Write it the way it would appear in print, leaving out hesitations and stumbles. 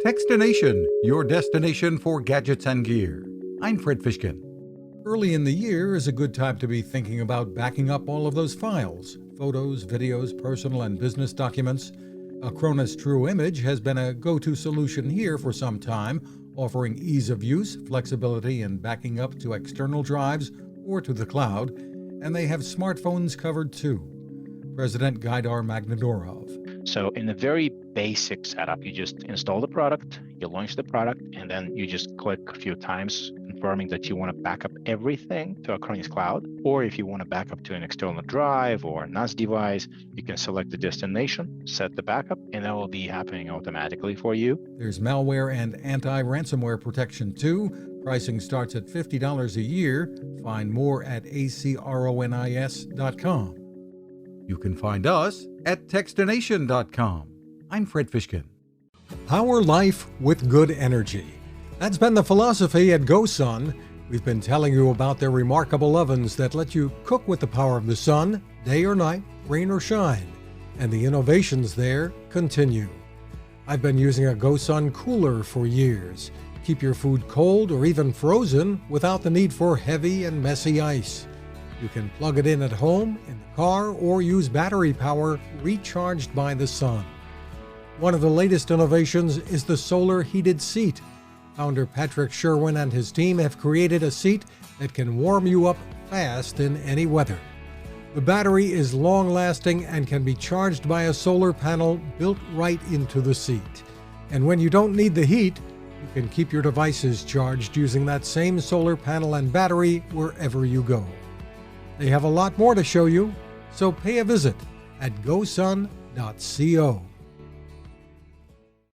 Fishkin-Techstination, your destination for gadgets and gear. I'm Fred Fishkin. Early in the year is a good time to be thinking about backing up all of those files, photos, videos, personal and business documents. Acronis True Image has been a go-to solution here for some time, offering ease of use, flexibility in backing up to external drives or to the cloud, and they have smartphones covered too. President Gaidar Magdanurov. So in a very basic setup, you just install the product, you launch the product, and then you just click a few times confirming that you want to back up everything to Acronis Cloud. Or if you want to back up to an external drive or a NAS device, you can select the destination, set the backup, and that will be happening automatically for you. There's malware and anti-ransomware protection too. Pricing starts at $50 a year. Find more at acronis.com. You can find us at Techstination.com. I'm Fred Fishkin. Power life with good energy. That's been the philosophy at GoSun. We've been telling you about their remarkable ovens that let you cook with the power of the sun, day or night, rain or shine. And the innovations there continue. I've been using a GoSun cooler for years. Keep your food cold or even frozen without the need for heavy and messy ice. You can plug it in at home, in the car, or use battery power recharged by the sun. One of the latest innovations is the solar heated seat. Founder Patrick Sherwin and his team have created a seat that can warm you up fast in any weather. The battery is long-lasting and can be charged by a solar panel built right into the seat. And when you don't need the heat, you can keep your devices charged using that same solar panel and battery wherever you go. They have a lot more to show you, so pay a visit at gosun.co.